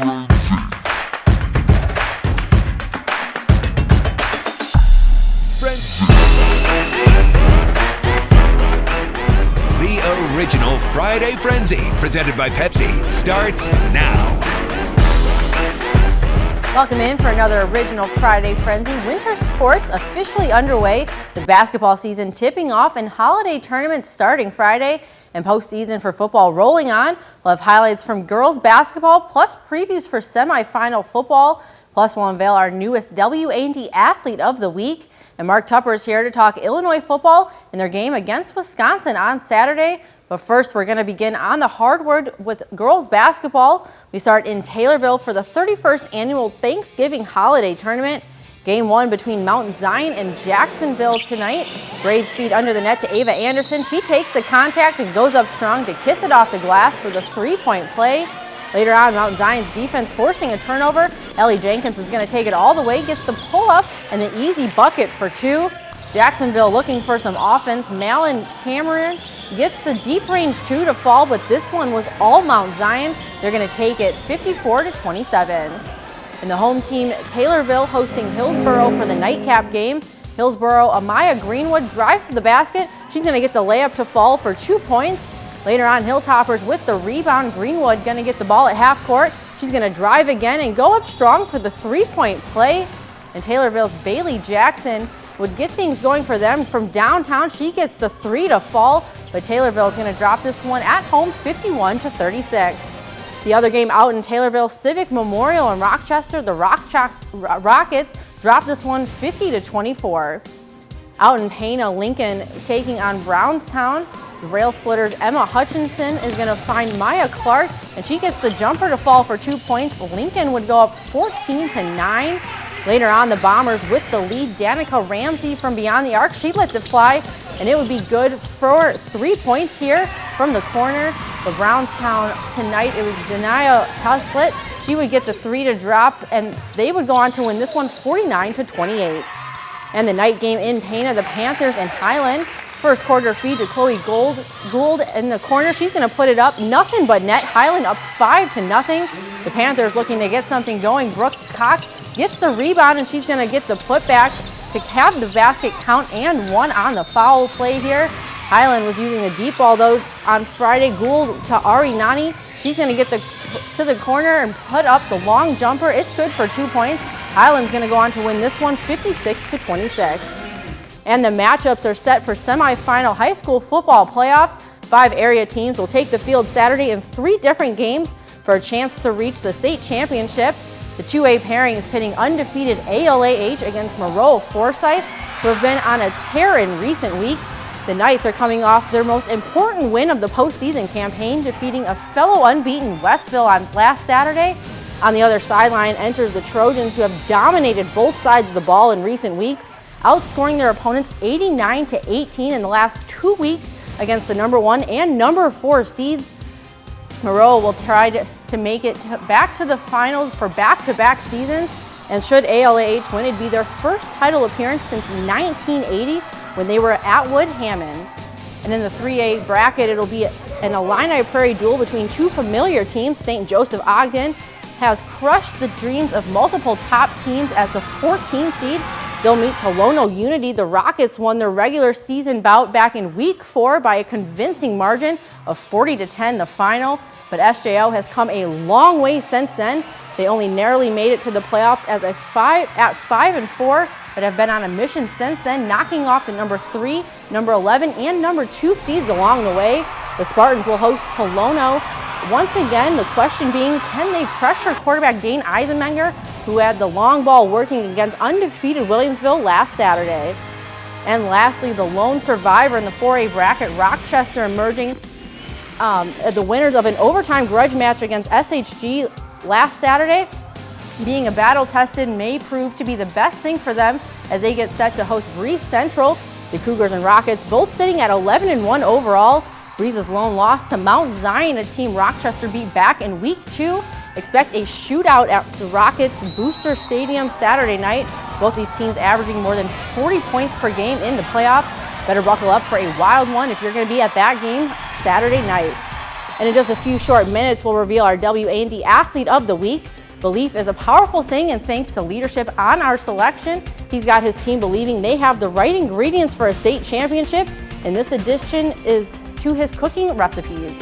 The original Friday Frenzy, presented by Pepsi, starts now. Welcome in for another original Friday Frenzy. Winter sports officially underway, with basketball season tipping off and holiday tournaments starting Friday and postseason for football rolling on. We'll have highlights from girls basketball plus previews for semifinal football. Plus we'll unveil our newest WA&D Athlete of the Week. And Mark Tupper is here to talk Illinois football in their game against Wisconsin on Saturday. But first, we're going to begin on the hardwood with girls basketball. We start in Taylorville for the 31st annual Thanksgiving holiday tournament. Game 1 between Mount Zion and Jacksonville tonight. Braves feed under the net to Ava Anderson. She takes the contact and goes up strong to kiss it off the glass for the three-point play. Later on, Mount Zion's defense forcing a turnover. Ellie Jenkins is going to take it all the way, gets the pull-up and an easy bucket for two. Jacksonville looking for some offense. Malin Cameron gets the deep range two to fall, but this one was all Mount Zion. They're going to take it 54-27. In the home team, Taylorville hosting Hillsboro for the nightcap game. Hillsboro, Amaya Greenwood drives to the basket. She's going to get the layup to fall for 2 points. Later on, Hilltoppers with the rebound. Greenwood going to get the ball at half court. She's going to drive again and go up strong for the three-point play. And Taylorville's Bailey Jackson would get things going for them from downtown. She gets the three to fall, but Taylorville is going to drop this one at home 51-36. The other game out in Taylorville, Civic Memorial in Rochester, the Rockets drop this one 50-24. Out in Pana, Lincoln taking on Brownstown. The Rail Splitters' Emma Hutchinson is going to find Maya Clark, and she gets the jumper to fall for 2 points. Lincoln would go up 14-9. Later on, the Bombers with the lead. Danica Ramsey from beyond the arc. She lets it fly, and it would be good for 3 points here from the corner. The Brownstown tonight, it was Denia Haslett. She would get the three to drop, and they would go on to win this one 49-28. And the night game in Pana, the Panthers and Highland. First quarter feed to Chloe Gould in the corner. She's going to put it up. Nothing but net. Highland up 5-0. The Panthers looking to get something going. Brooke Cox gets the rebound, and she's going to get the putback to have the basket count and one on the foul play here. Highland was using the deep ball, though, on Friday. Gould to Ari Nani. She's going to get to the corner and put up the long jumper. It's good for 2 points. Highland's going to go on to win this one 56-26. And the matchups are set for semifinal high school football playoffs. 5 area teams will take the field Saturday in 3 different games for a chance to reach the state championship. The 2A pairing is pitting undefeated ALAH against Moreau Forsyth, who have been on a tear in recent weeks. The Knights are coming off their most important win of the postseason campaign, defeating a fellow unbeaten Westville on last Saturday. On the other sideline enters the Trojans, who have dominated both sides of the ball in recent weeks, outscoring their opponents 89-18 in the last 2 weeks against the number 1 and number 4 seeds. Moreau will try to make it back to the finals for back-to-back seasons, and should ALAH win, it'd be their first title appearance since 1980 when they were at Wood Hammond. And in the 3A bracket, it'll be an Illini Prairie duel between 2 familiar teams. St. Joseph Ogden has crushed the dreams of multiple top teams as the 14 seed. They'll meet Tolono Unity. The Rockets won their regular season bout back in week 4 by a convincing margin of 40-10, the final. But SJO has come a long way since then. They only narrowly made it to the playoffs at 5-4, but have been on a mission since then, knocking off the number 3, number 11, and number 2 seeds along the way. The Spartans will host Tolono. Once again, the question being, can they pressure quarterback Dane Eisenmenger, who had the long ball working against undefeated Williamsville last Saturday? And lastly, the lone survivor in the 4A bracket, Rochester, emerging the winners of an overtime grudge match against SHG last Saturday. Being a battle-tested may prove to be the best thing for them as they get set to host Breese Central. The Cougars and Rockets both sitting at 11-1 overall. Breeze's lone loss to Mount Zion, a team Rochester beat back in week 2. Expect a shootout at the Rockets Booster Stadium Saturday night. Both these teams averaging more than 40 points per game in the playoffs. Better buckle up for a wild one if you're going to be at that game Saturday night. And in just a few short minutes, we'll reveal our WA&D Athlete of the Week. Belief is a powerful thing, and thanks to leadership on our selection, he's got his team believing they have the right ingredients for a state championship, and this addition is to his cooking recipes.